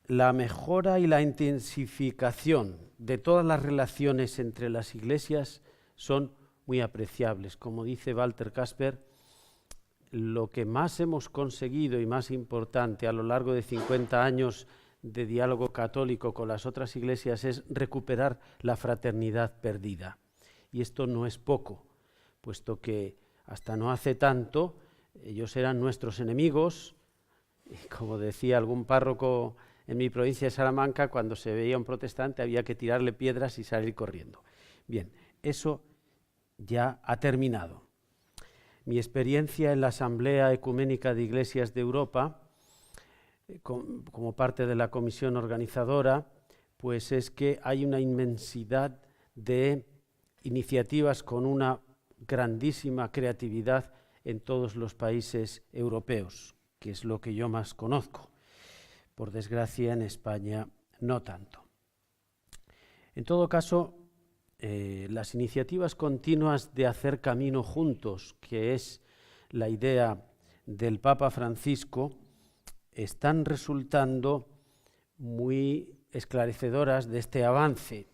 la mejora y la intensificación de todas las relaciones entre las iglesias son muy apreciables. Como dice Walter Kasper, lo que más hemos conseguido y más importante a lo largo de 50 años de diálogo católico con las otras iglesias es recuperar la fraternidad perdida. Y esto no es poco, puesto que hasta no hace tanto ellos eran nuestros enemigos. Y como decía algún párroco en mi provincia de Salamanca, cuando se veía un protestante había que tirarle piedras y salir corriendo. Bien, eso ya ha terminado. Mi experiencia en la Asamblea Ecuménica de Iglesias de Europa, como parte de la comisión organizadora, pues es que hay una inmensidad de iniciativas con una grandísima creatividad en todos los países europeos, que es lo que yo más conozco. Por desgracia, en España no tanto. En todo caso, las iniciativas continuas de hacer camino juntos, que es la idea del Papa Francisco, están resultando muy esclarecedoras de este avance.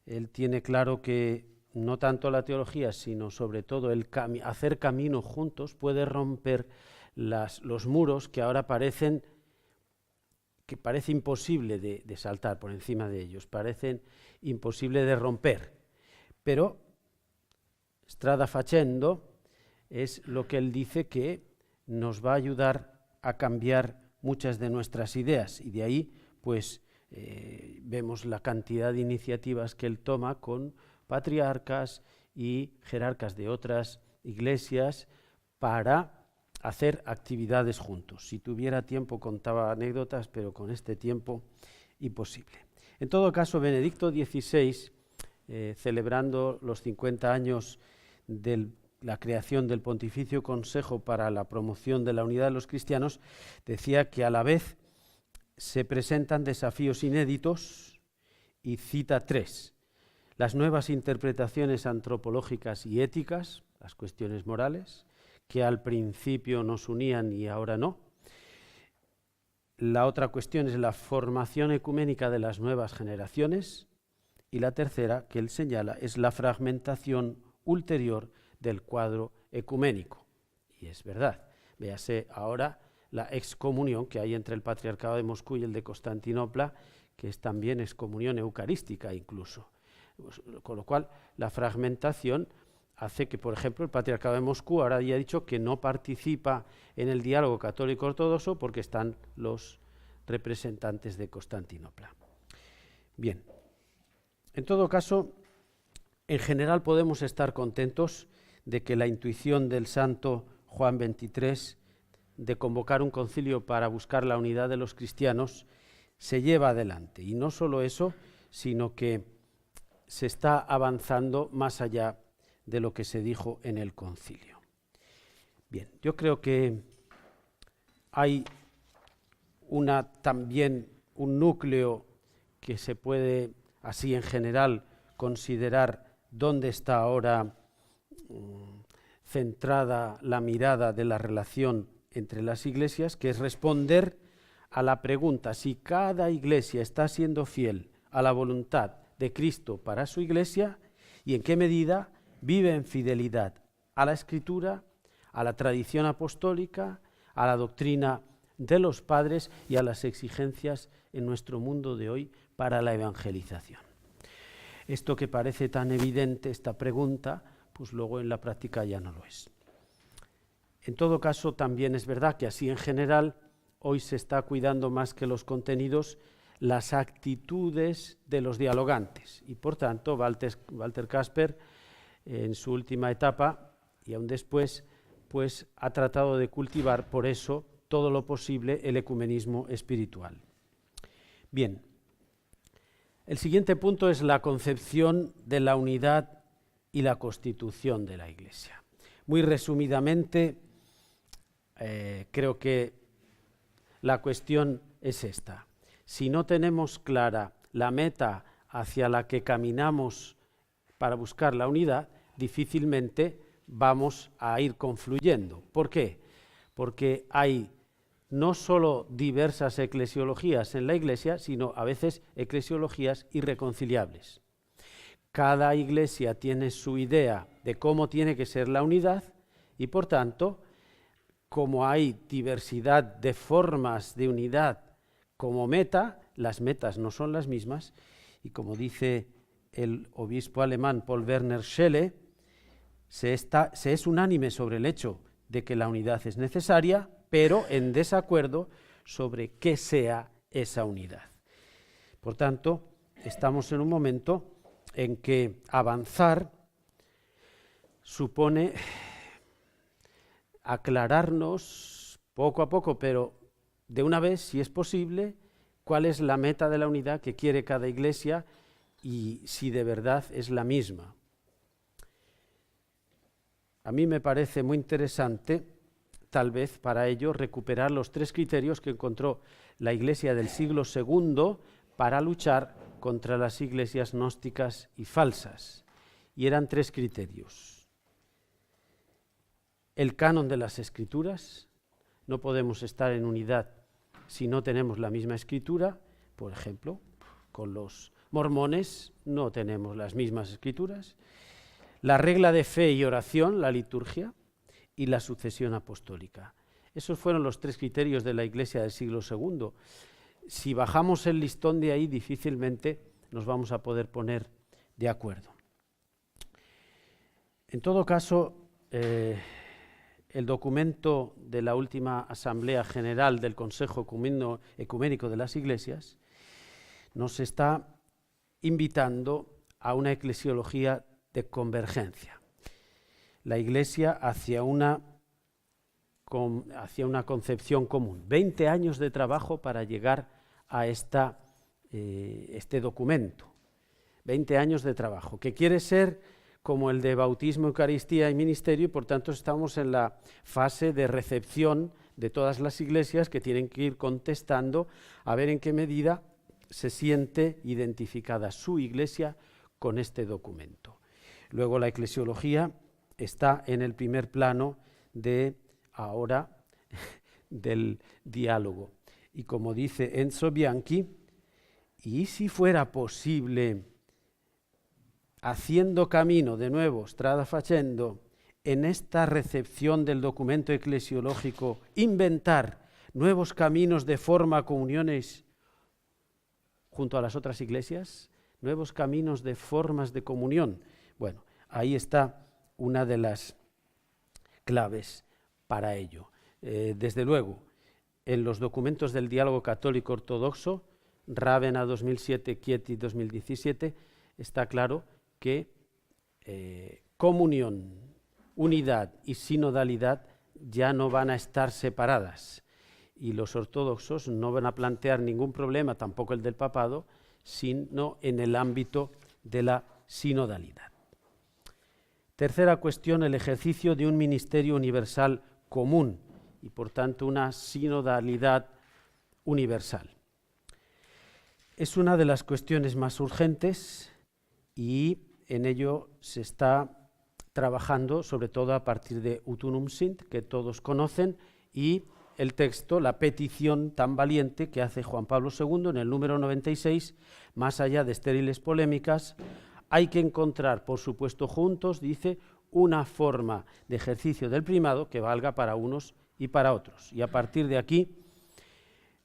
Él tiene claro que no tanto la teología, sino sobre todo el hacer camino juntos puede romper los muros que ahora parece imposible de saltar por encima de ellos, parecen imposible de romper. Pero strada facendo es lo que él dice que nos va a ayudar a cambiar muchas de nuestras ideas, y de ahí pues vemos la cantidad de iniciativas que él toma con patriarcas y jerarcas de otras iglesias para hacer actividades juntos. Si tuviera tiempo contaba anécdotas, pero con este tiempo imposible. En todo caso, Benedicto XVI, celebrando los 50 años de la creación del Pontificio Consejo para la Promoción de la Unidad de los Cristianos, decía que a la vez se presentan desafíos inéditos y cita 3. Las nuevas interpretaciones antropológicas y éticas, las cuestiones morales, que al principio nos unían y ahora no. La otra cuestión es la formación ecuménica de las nuevas generaciones. Y la tercera, que él señala, es la fragmentación ulterior del cuadro ecuménico. Y es verdad. Véase ahora la excomunión que hay entre el Patriarcado de Moscú y el de Constantinopla, que es también excomunión eucarística incluso. Con lo cual, la fragmentación hace que, por ejemplo, el Patriarcado de Moscú ahora ya ha dicho que no participa en el diálogo católico ortodoxo porque están los representantes de Constantinopla. Bien, en todo caso, en general podemos estar contentos de que la intuición del santo Juan XXIII de convocar un concilio para buscar la unidad de los cristianos se lleva adelante. Y no solo eso, sino que se está avanzando más allá de lo que se dijo en el concilio. Bien, yo creo que hay también un núcleo que se puede, así en general, considerar dónde está ahora centrada la mirada de la relación entre las iglesias, que es responder a la pregunta si cada iglesia está siendo fiel a la voluntad de Cristo para su iglesia y en qué medida vive en fidelidad a la Escritura, a la tradición apostólica, a la doctrina de los padres y a las exigencias en nuestro mundo de hoy para la evangelización. Esto que parece tan evidente, esta pregunta, pues luego en la práctica ya no lo es. En todo caso, también es verdad que así en general hoy se está cuidando más que los contenidos las actitudes de los dialogantes y por tanto Walter Kasper en su última etapa y aún después pues ha tratado de cultivar por eso todo lo posible el ecumenismo espiritual. Bien, el siguiente punto es la concepción de la unidad y la constitución de la Iglesia. Muy resumidamente, creo que la cuestión es esta. Si no tenemos clara la meta hacia la que caminamos para buscar la unidad, difícilmente vamos a ir confluyendo. ¿Por qué? Porque hay no solo diversas eclesiologías en la Iglesia, sino a veces eclesiologías irreconciliables. Cada iglesia tiene su idea de cómo tiene que ser la unidad y, por tanto, como hay diversidad de formas de unidad como meta, las metas no son las mismas, y como dice el obispo alemán Paul Werner Schelle, se es unánime sobre el hecho de que la unidad es necesaria, pero en desacuerdo sobre qué sea esa unidad. Por tanto, estamos en un momento en que avanzar supone aclararnos poco a poco, pero de una vez, si es posible, cuál es la meta de la unidad que quiere cada iglesia y si de verdad es la misma. A mí me parece muy interesante, tal vez para ello, recuperar los 3 criterios que encontró la Iglesia del siglo II para luchar contra las iglesias gnósticas y falsas. Y eran 3 criterios. El canon de las Escrituras, no podemos estar en unidad si no tenemos la misma escritura. Por ejemplo, con los mormones no tenemos las mismas escrituras. La regla de fe y oración, la liturgia, y la sucesión apostólica. Esos fueron los 3 criterios de la Iglesia del siglo II. Si bajamos el listón de ahí, difícilmente nos vamos a poder poner de acuerdo. En todo caso, el documento de la última Asamblea General del Consejo Ecuménico de las Iglesias nos está invitando a una eclesiología de convergencia. La Iglesia hacia una concepción común. 20 años de trabajo para llegar a este documento. 20 años de trabajo, que quiere ser como el de bautismo, Eucaristía y ministerio, y por tanto estamos en la fase de recepción de todas las iglesias que tienen que ir contestando a ver en qué medida se siente identificada su iglesia con este documento. Luego la eclesiología está en el primer plano de ahora del diálogo. Y como dice Enzo Bianchi, y si fuera posible, haciendo camino de nuevo, strada facendo, en esta recepción del documento eclesiológico, inventar nuevos caminos de forma comuniones junto a las otras iglesias, nuevos caminos de formas de comunión. Bueno, ahí está una de las claves para ello. Desde luego, en los documentos del diálogo católico ortodoxo, Rávena 2007, Chieti 2017, está claro que comunión, unidad y sinodalidad ya no van a estar separadas. Y los ortodoxos no van a plantear ningún problema, tampoco el del papado, sino en el ámbito de la sinodalidad. Tercera cuestión, el ejercicio de un ministerio universal común y, por tanto, una sinodalidad universal. Es una de las cuestiones más urgentes y en ello se está trabajando, sobre todo a partir de Ut Unum Sint, que todos conocen, y el texto, la petición tan valiente que hace Juan Pablo II en el número 96, más allá de estériles polémicas, hay que encontrar, por supuesto, juntos, dice, una forma de ejercicio del primado que valga para unos y para otros. Y a partir de aquí,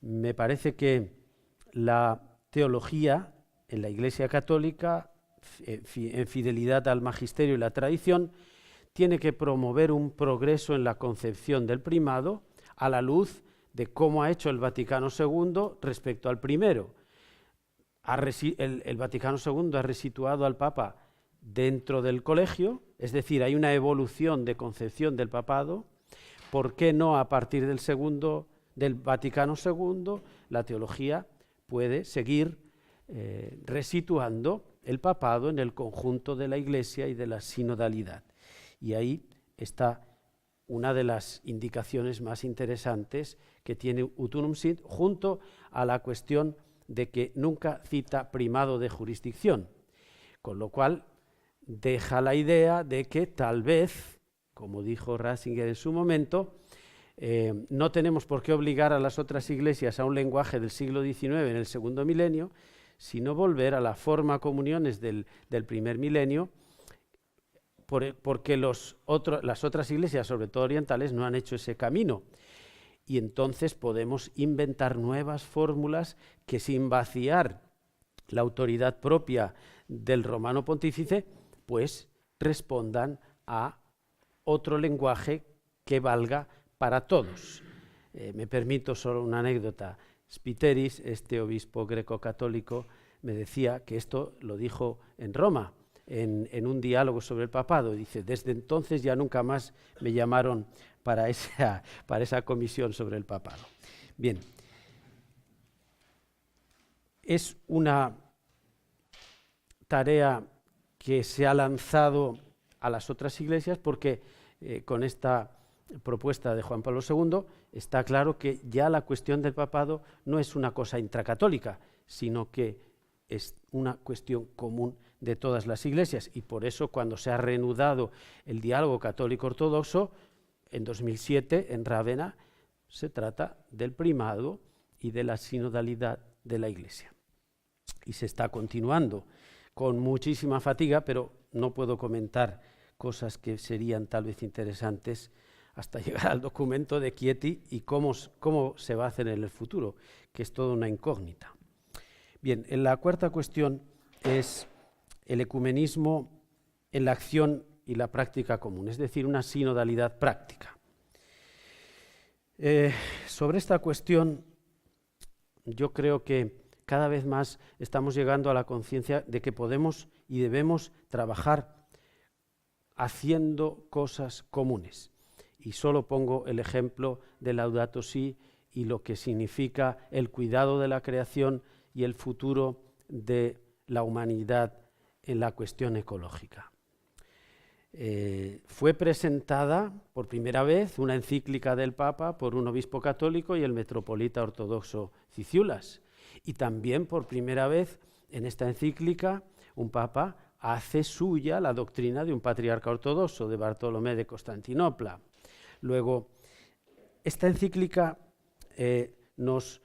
me parece que la teología en la Iglesia Católica, en fidelidad al magisterio y la tradición, tiene que promover un progreso en la concepción del primado a la luz de cómo ha hecho el Vaticano II respecto al primero. El Vaticano II ha resituado al Papa dentro del colegio, es decir, hay una evolución de concepción del papado. ¿Por qué no a partir del Vaticano II la teología puede seguir resituando el papado en el conjunto de la Iglesia y de la sinodalidad? Y ahí está una de las indicaciones más interesantes que tiene Ut Unum Sint, junto a la cuestión de que nunca cita primado de jurisdicción, con lo cual deja la idea de que tal vez, como dijo Ratzinger en su momento, no tenemos por qué obligar a las otras iglesias a un lenguaje del siglo XIX en el segundo milenio, sino volver a la forma comuniones del primer milenio, porque las otras iglesias, sobre todo orientales, no han hecho ese camino. Y entonces podemos inventar nuevas fórmulas que, sin vaciar la autoridad propia del romano pontífice, pues respondan a otro lenguaje que valga para todos. Me permito solo una anécdota. Spiteris, este obispo greco-católico, me decía que esto lo dijo en Roma, en un diálogo sobre el papado. Dice, desde entonces ya nunca más me llamaron para esa comisión sobre el papado. Bien, es una tarea que se ha lanzado a las otras iglesias porque con esta propuesta de Juan Pablo II está claro que ya la cuestión del papado no es una cosa intracatólica, sino que es una cuestión común de todas las iglesias, y por eso cuando se ha reanudado el diálogo católico-ortodoxo en 2007 en Rávena, se trata del primado y de la sinodalidad de la Iglesia. Y se está continuando con muchísima fatiga, pero no puedo comentar cosas que serían tal vez interesantes hasta llegar al documento de Chieti y cómo se va a hacer en el futuro, que es toda una incógnita. Bien, la cuarta cuestión es el ecumenismo en la acción y la práctica común, es decir, una sinodalidad práctica. Sobre esta cuestión, yo creo que cada vez más estamos llegando a la conciencia de que podemos y debemos trabajar haciendo cosas comunes. Y solo pongo el ejemplo de Laudato Si y lo que significa el cuidado de la creación y el futuro de la humanidad en la cuestión ecológica. Fue presentada por primera vez una encíclica del Papa por un obispo católico y el metropolita ortodoxo Ciciulas. Y también por primera vez en esta encíclica un Papa hace suya la doctrina de un patriarca ortodoxo, de Bartolomé de Constantinopla. Luego, esta encíclica nos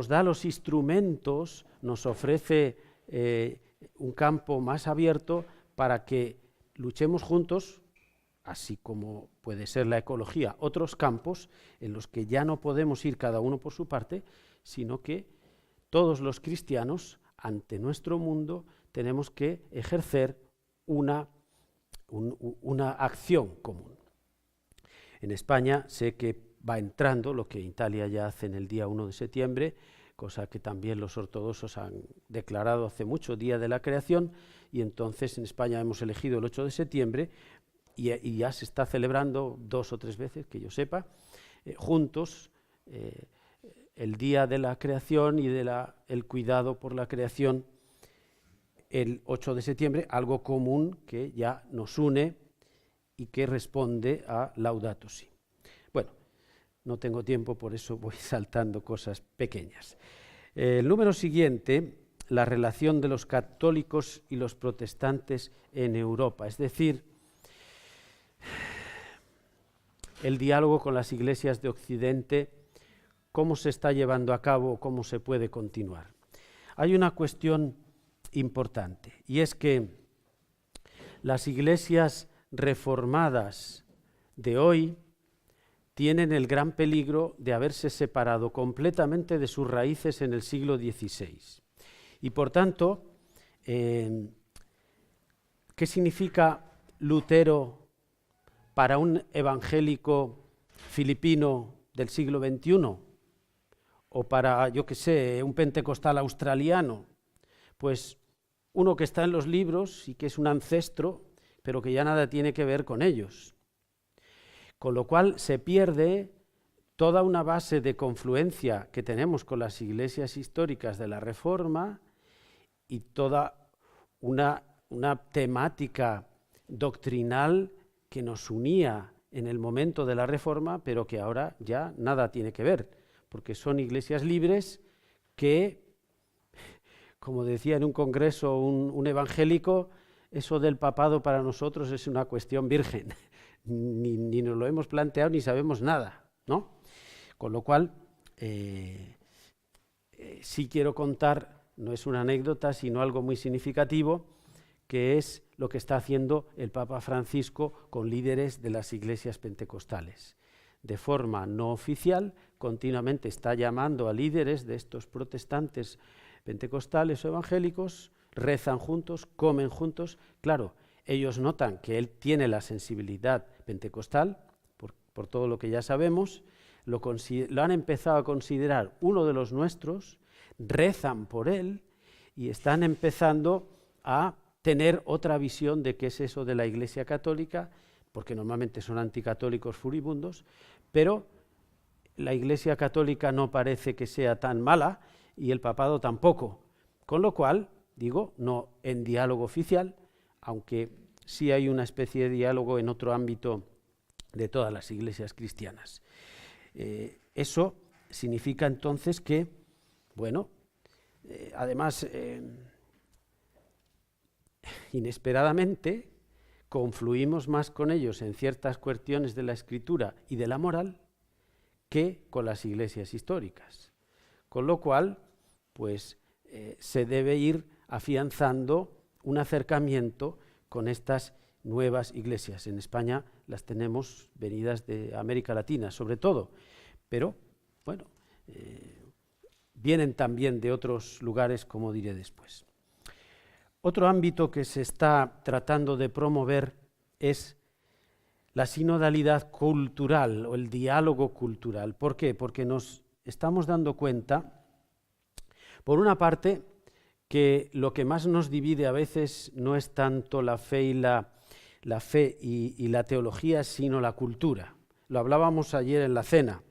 da los instrumentos, nos ofrece un campo más abierto para que luchemos juntos, así como puede ser la ecología, otros campos en los que ya no podemos ir cada uno por su parte, sino que todos los cristianos, ante nuestro mundo, tenemos que ejercer una acción común. En España sé que va entrando lo que Italia ya hace en el día 1 de septiembre, cosa que también los ortodoxos han declarado hace mucho, Día de la Creación, y entonces en España hemos elegido el 8 de septiembre y ya se está celebrando 2 o 3 veces, que yo sepa, juntos el Día de la Creación y el cuidado por la creación el 8 de septiembre, algo común que ya nos une y que responde a Laudato Si. Bueno, no tengo tiempo, por eso voy saltando cosas pequeñas. El número siguiente, la relación de los católicos y los protestantes en Europa, es decir, el diálogo con las iglesias de Occidente, cómo se está llevando a cabo, cómo se puede continuar. Hay una cuestión importante, y es que las iglesias reformadas de hoy tienen el gran peligro de haberse separado completamente de sus raíces en el siglo XVI. Y por tanto, ¿qué significa Lutero para un evangélico filipino del siglo XXI? O para, yo qué sé, un pentecostal australiano. Pues uno que está en los libros y que es un ancestro, pero que ya nada tiene que ver con ellos. Con lo cual se pierde toda una base de confluencia que tenemos con las iglesias históricas de la Reforma y toda una temática doctrinal que nos unía en el momento de la Reforma, pero que ahora ya nada tiene que ver, porque son iglesias libres que, como decía en un congreso un evangélico, eso del papado para nosotros es una cuestión virgen, ni nos lo hemos planteado ni sabemos nada, ¿no? Con lo cual, sí quiero contar, no es una anécdota, sino algo muy significativo, que es lo que está haciendo el Papa Francisco con líderes de las iglesias pentecostales. De forma no oficial, continuamente está llamando a líderes de estos protestantes pentecostales o evangélicos, rezan juntos, comen juntos. Claro, ellos notan que él tiene la sensibilidad pentecostal, por todo lo que ya sabemos, lo han empezado a considerar uno de los nuestros, rezan por él y están empezando a tener otra visión de qué es eso de la Iglesia Católica, porque normalmente son anticatólicos furibundos, pero la Iglesia Católica no parece que sea tan mala y el papado tampoco. Con lo cual, digo, no en diálogo oficial, aunque sí hay una especie de diálogo en otro ámbito de todas las iglesias cristianas. Eso significa entonces que, bueno, además, inesperadamente, confluimos más con ellos en ciertas cuestiones de la escritura y de la moral que con las iglesias históricas. Con lo cual, pues, se debe ir afianzando un acercamiento con estas nuevas iglesias. En España las tenemos venidas de América Latina, sobre todo, pero, bueno, vienen también de otros lugares, como diré después. Otro ámbito que se está tratando de promover es la sinodalidad cultural o el diálogo cultural. ¿Por qué? Porque nos estamos dando cuenta, por una parte, que lo que más nos divide a veces no es tanto la fe y la teología, sino la cultura. Lo hablábamos ayer en la cena.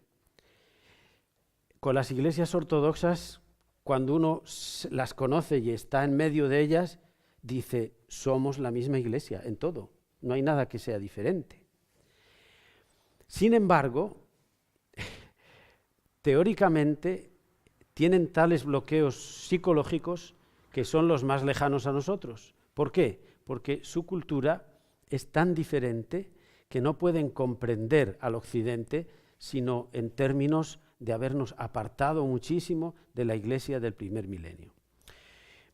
Con las iglesias ortodoxas, cuando uno las conoce y está en medio de ellas, dice, somos la misma iglesia en todo, no hay nada que sea diferente. Sin embargo, teóricamente tienen tales bloqueos psicológicos que son los más lejanos a nosotros. ¿Por qué? Porque su cultura es tan diferente que no pueden comprender al occidente sino en términos de habernos apartado muchísimo de la iglesia del primer milenio.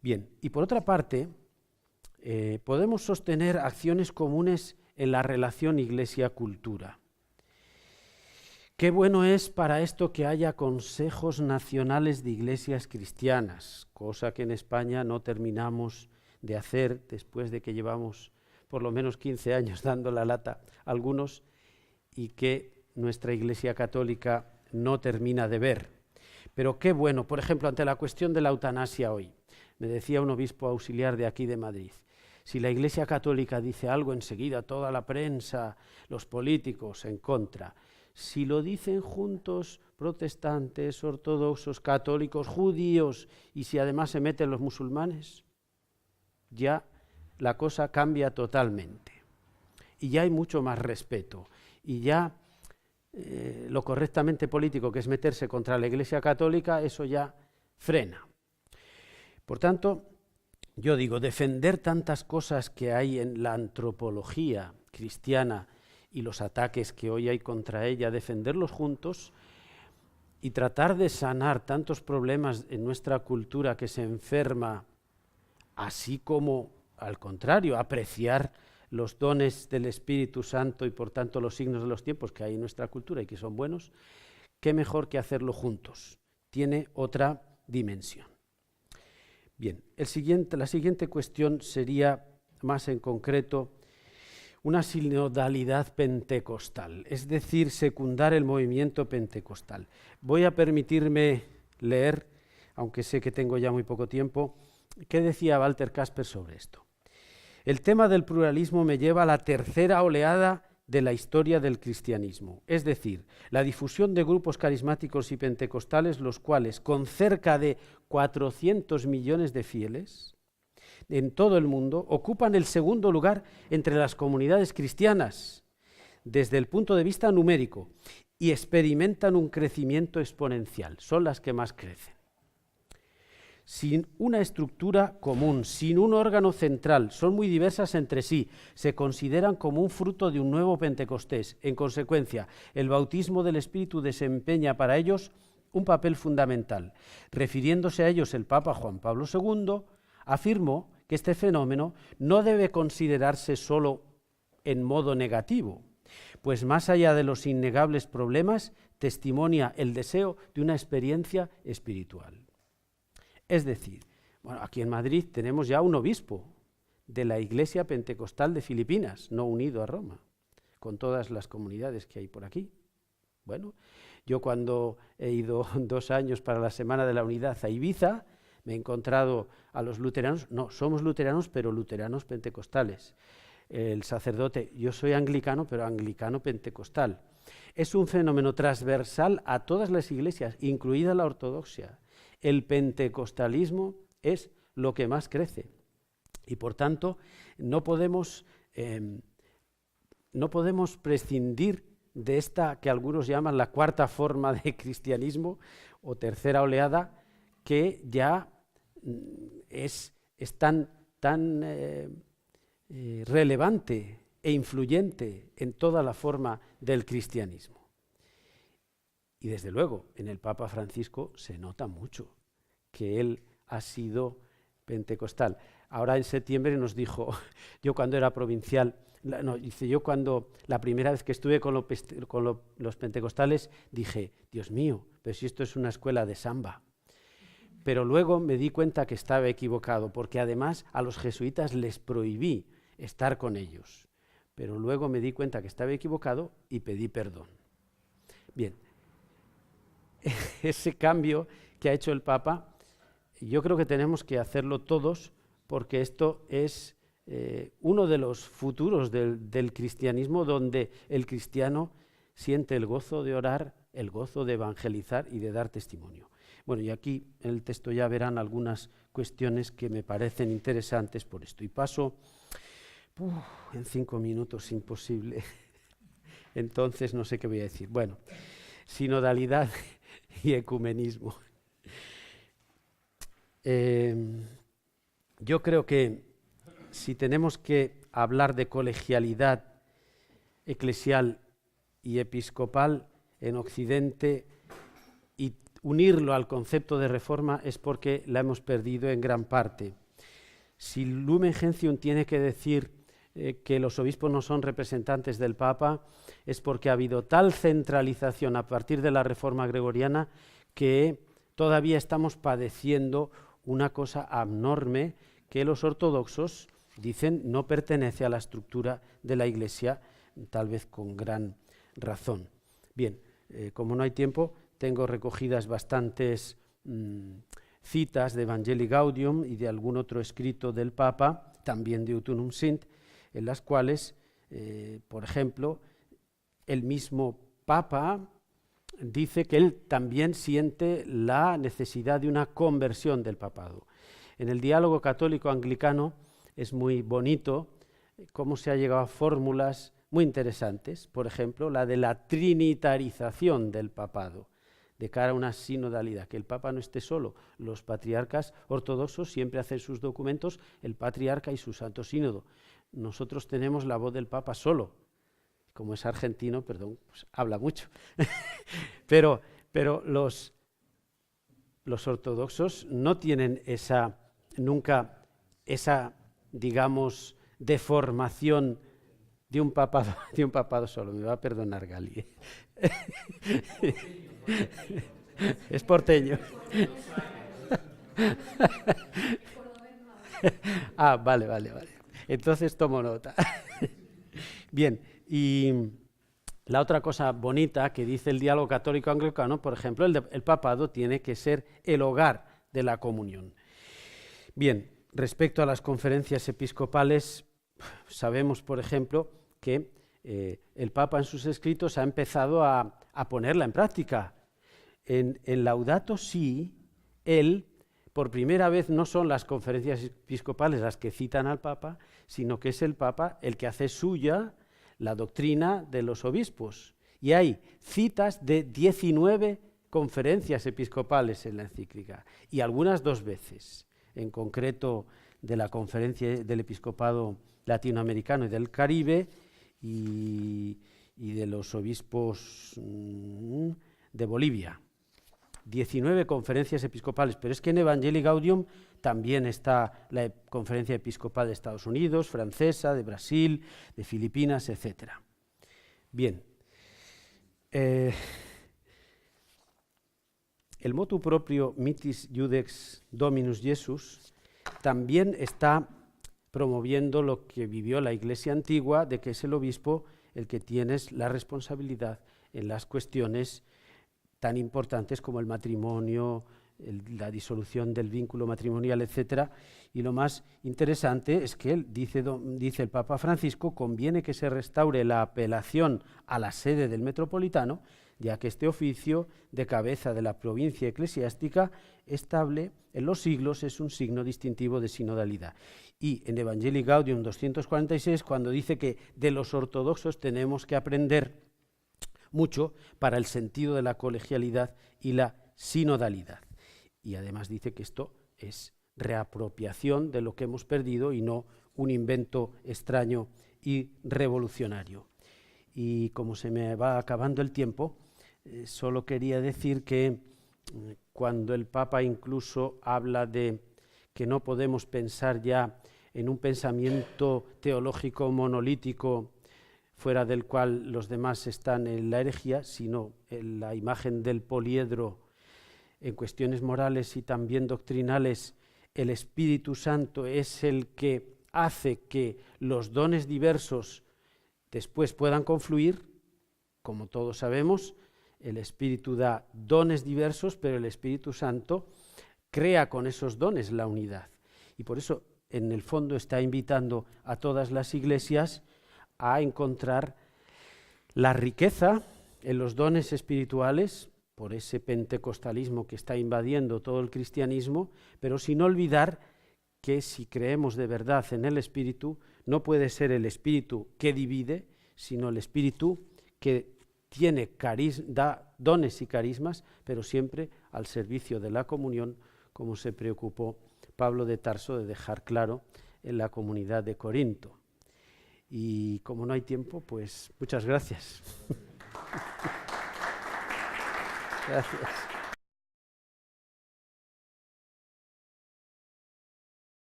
Bien, y por otra parte, podemos sostener acciones comunes en la relación iglesia-cultura. Qué bueno es para esto que haya consejos nacionales de iglesias cristianas, cosa que en España no terminamos de hacer después de que llevamos por lo menos 15 años dando la lata a algunos y que nuestra Iglesia Católica no termina de ver. Pero qué bueno, por ejemplo, ante la cuestión de la eutanasia hoy, me decía un obispo auxiliar de aquí de Madrid, si la Iglesia Católica dice algo enseguida, toda la prensa, los políticos en contra. Si lo dicen juntos protestantes, ortodoxos, católicos, judíos, y si además se meten los musulmanes, ya la cosa cambia totalmente. Y ya hay mucho más respeto. Y ya lo correctamente político, que es meterse contra la Iglesia Católica, eso ya frena. Por tanto, yo digo, defender tantas cosas que hay en la antropología cristiana y los ataques que hoy hay contra ella, defenderlos juntos y tratar de sanar tantos problemas en nuestra cultura que se enferma, así como, al contrario, apreciar los dones del Espíritu Santo y por tanto los signos de los tiempos que hay en nuestra cultura y que son buenos, qué mejor que hacerlo juntos. Tiene otra dimensión. Bien, la siguiente cuestión sería más en concreto una sinodalidad pentecostal, es decir, secundar el movimiento pentecostal. Voy a permitirme leer, aunque sé que tengo ya muy poco tiempo, qué decía Walter Kasper sobre esto. El tema del pluralismo me lleva a la tercera oleada de la historia del cristianismo, es decir, la difusión de grupos carismáticos y pentecostales, los cuales, con cerca de 400 millones de fieles en todo el mundo, ocupan el segundo lugar entre las comunidades cristianas desde el punto de vista numérico y experimentan un crecimiento exponencial, son las que más crecen. sin una estructura común, sin un órgano central, son muy diversas entre sí, se consideran como un fruto de un nuevo Pentecostés. En consecuencia, el bautismo del Espíritu desempeña para ellos un papel fundamental. Refiriéndose a ellos el Papa Juan Pablo II, afirmó que este fenómeno no debe considerarse solo en modo negativo, pues más allá de los innegables problemas, testimonia el deseo de una experiencia espiritual. Es decir, bueno, aquí en Madrid tenemos ya un obispo de la Iglesia Pentecostal de Filipinas, no unido a Roma, con todas las comunidades que hay por aquí. Bueno, yo cuando he ido 2 años para la Semana de la Unidad a Ibiza, me he encontrado a los luteranos, no, somos luteranos, pero luteranos pentecostales. El sacerdote, yo soy anglicano, pero anglicano pentecostal. Es un fenómeno transversal a todas las iglesias, incluida la ortodoxia. El pentecostalismo es lo que más crece y, por tanto, no podemos prescindir de esta que algunos llaman la cuarta forma de cristianismo o tercera oleada, que ya es tan relevante e influyente en toda la forma del cristianismo. Y desde luego, en el Papa Francisco se nota mucho que él ha sido pentecostal. Ahora en septiembre nos dijo, yo cuando era provincial, la primera vez que estuve con los pentecostales, dije, Dios mío, pero si esto es una escuela de samba. Pero luego me di cuenta que estaba equivocado, porque además a los jesuitas les prohibí estar con ellos. Pero luego me di cuenta que estaba equivocado y pedí perdón. Bien, ese cambio que ha hecho el Papa, yo creo que tenemos que hacerlo todos, porque esto es uno de los futuros del cristianismo, donde el cristiano siente el gozo de orar, el gozo de evangelizar y de dar testimonio. Bueno, y aquí en el texto ya verán algunas cuestiones que me parecen interesantes por esto. Y paso, en 5 minutos, imposible. Entonces no sé qué voy a decir. Bueno, sinodalidad y ecumenismo. Yo creo que si tenemos que hablar de colegialidad eclesial y episcopal en Occidente y unirlo al concepto de reforma, es porque la hemos perdido en gran parte. Si Lumen Gentium tiene que decir que los obispos no son representantes del Papa, es porque ha habido tal centralización a partir de la reforma gregoriana que todavía estamos padeciendo una cosa abnorme que los ortodoxos dicen no pertenece a la estructura de la Iglesia, tal vez con gran razón. Bien, como no hay tiempo, tengo recogidas bastantes citas de Evangelii Gaudium y de algún otro escrito del Papa, también de Ut Unum Sint, en las cuales, por ejemplo, el mismo Papa dice que él también siente la necesidad de una conversión del papado. En el diálogo católico-anglicano es muy bonito cómo se ha llegado a fórmulas muy interesantes, por ejemplo, la de la trinitarización del papado, de cara a una sinodalidad, que el Papa no esté solo. Los patriarcas ortodoxos siempre hacen sus documentos el patriarca y su santo sínodo. Nosotros tenemos la voz del Papa solo. Como es argentino, perdón, pues habla mucho. pero los ortodoxos no tienen nunca esa, digamos, deformación de un papado solo. Me va a perdonar Gali. Es porteño. Vale. Entonces tomo nota. Bien, y la otra cosa bonita que dice el diálogo católico anglicano, por ejemplo, el papado tiene que ser el hogar de la comunión. Bien, respecto a las conferencias episcopales, sabemos, por ejemplo, que el Papa en sus escritos ha empezado a ponerla en práctica. En Laudato Si, él, por primera vez, no son las conferencias episcopales las que citan al Papa, sino que es el Papa el que hace suya la doctrina de los obispos. Y hay citas de 19 conferencias episcopales en la encíclica y algunas 2 veces, en concreto de la Conferencia del Episcopado Latinoamericano y del Caribe y de los obispos de Bolivia. 19 conferencias episcopales, pero es que en Evangelii Gaudium también está la Conferencia Episcopal de Estados Unidos, francesa, de Brasil, de Filipinas, etc. Bien. El motu proprio Mitis Iudex Dominus Jesus también está promoviendo lo que vivió la Iglesia antigua, de que es el obispo el que tiene la responsabilidad en las cuestiones tan importantes como el matrimonio, la disolución del vínculo matrimonial, etc. Y lo más interesante es que dice el Papa Francisco, conviene que se restaure la apelación a la sede del metropolitano, ya que este oficio de cabeza de la provincia eclesiástica estable en los siglos es un signo distintivo de sinodalidad. Y en Evangelii Gaudium 246, cuando dice que de los ortodoxos tenemos que aprender mucho para el sentido de la colegialidad y la sinodalidad. Y además dice que esto es reapropiación de lo que hemos perdido y no un invento extraño y revolucionario. Y como se me va acabando el tiempo, solo quería decir que cuando el Papa incluso habla de que no podemos pensar ya en un pensamiento teológico monolítico fuera del cual los demás están en la herejía, sino en la imagen del poliedro en cuestiones morales y también doctrinales, el Espíritu Santo es el que hace que los dones diversos después puedan confluir. Como todos sabemos, el Espíritu da dones diversos, pero el Espíritu Santo crea con esos dones la unidad. Y por eso, en el fondo, está invitando a todas las iglesias a encontrar la riqueza en los dones espirituales, por ese pentecostalismo que está invadiendo todo el cristianismo, pero sin olvidar que si creemos de verdad en el Espíritu, no puede ser el Espíritu que divide, sino el Espíritu que da dones y carismas, pero siempre al servicio de la comunión, como se preocupó Pablo de Tarso de dejar claro en la comunidad de Corinto. Y como no hay tiempo, pues muchas gracias. Gracias.